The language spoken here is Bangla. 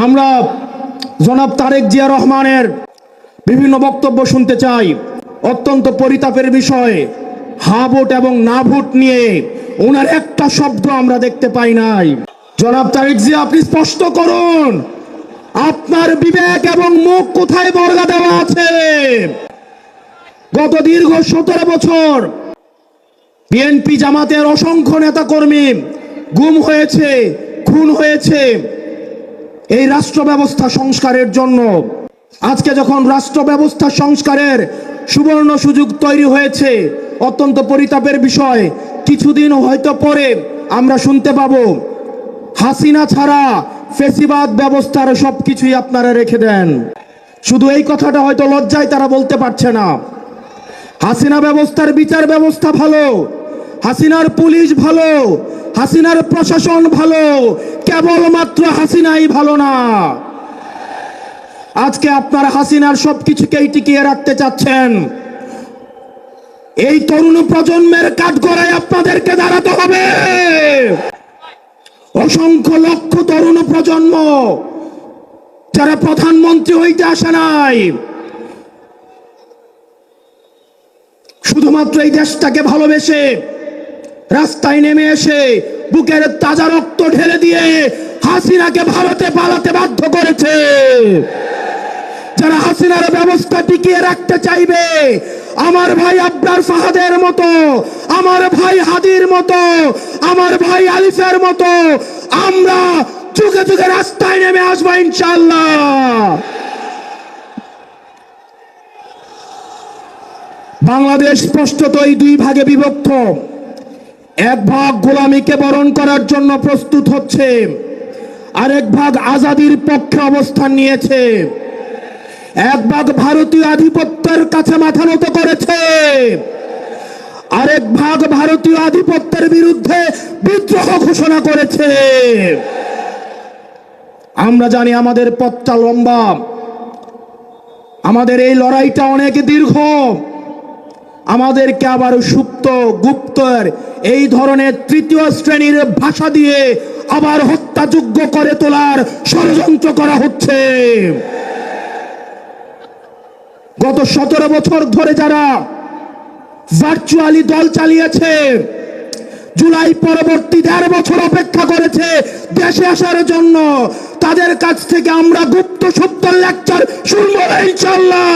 আমরা জনাব তারেক জিয়া রহমানের বিভিন্ন বক্তব্য শুনতে চাই। অত্যন্ত পরিতাপের বিষয়, হা ভোট এবং না ভোট নিয়ে ওনার একটা শব্দ আমরা দেখতে পাই নাই। জনাব তারেক জিয়া, আপনি স্পষ্ট করুন আপনার বিবেক এবং মুখ কোথায় বর্গা দেওয়া আছে? গত দীর্ঘ 17 বছর বিএনপি জামাতের অসংখ্য নেতা কর্মী গুম হয়েছে, খুন হয়েছে এই রাষ্ট্র ব্যবস্থা সংস্কারের জন্য। আজকে যখন রাষ্ট্র ব্যবস্থা সংস্কারের সুবর্ণ সুযোগ তৈরি হয়েছে, অত্যন্ত পরিতাপের বিষয়, কিছুদিন হয়তো পরে আমরা শুনতে পাবো হাসিনা ছাড়া ফেসিবাদ ব্যবস্থার সবকিছুই আপনারা রেখে দেন। শুধু এই কথাটা হয়তো লজ্জায় তারা বলতে পারছে না। হাসিনা ব্যবস্থার বিচার ব্যবস্থা ভালো, হাসিনার পুলিশ ভালো, হাসিনার প্রশাসন ভালো, কেবলমাত্র হাসিনাই ভালো না। আজকে আপনারা হাসিনার সবকিছুকেই টিকিয়ে রাখতে চাচ্ছেন। এই তরুণ প্রজন্মের কাঠগড়ায় আপনাদেরকে দাঁড়াতে হবে। অসংখ্য লক্ষ তরুণ প্রজন্ম যারা প্রধানমন্ত্রী হইতে আসে নাই, শুধুমাত্র এই দেশটাকে ভালোবেসে রাস্তায় নেমে এসে বুকের তাজা রক্ত ঢেলে দিয়ে হাসিনাকে ভারতে পালাতে বাধ্য করেছে। যারা হাসিনার ব্যবস্থা টিকিয়ে রাখতে চাইবে, আমার ভাই আবরার ফাহাদের মতো, আমার ভাই হাদির মতো, আমার ভাই আলিফের মতো আমরা যুগে যুগে রাস্তায় নেমে আসবো ইনশাআল্লাহ। বাংলাদেশ স্পষ্টতই দুই ভাগে বিভক্ত। এক ভাগ গোলামীকে বরণ করার জন্য প্রস্তুত হচ্ছে, আরেক ভাগ আজাদির পক্ষে অবস্থান নিয়েছে। এক ভাগ ভারতীয় আধিপত্যের কাছে মাথা নত করেছে, আরেক ভাগ ভারতীয় আধিপত্যের বিরুদ্ধে বিদ্রোহ ঘোষণা করেছে। আমরা জানি আমাদের পথটা লম্বা, আমাদের এই লড়াইটা অনেক দীর্ঘ। আমাদেরকে আবার সুপ্ত গুপ্তর এই ধরনের তৃতীয় শ্রেণীর ভাষা দিয়ে আবার হত্যাযোগ্য করে তোলার ষড়যন্ত্র করা হচ্ছে। গত 17 বছর ধরে যারা ভার্চুয়ালি দল চালিয়েছে, জুলাই পরবর্তী 1.5 বছর অপেক্ষা করেছে দেশে আসার জন্য, তাদের কাছ থেকে আমরা গুপ্ত সত্য লেকচার শুনবো ইনশাআল্লাহ।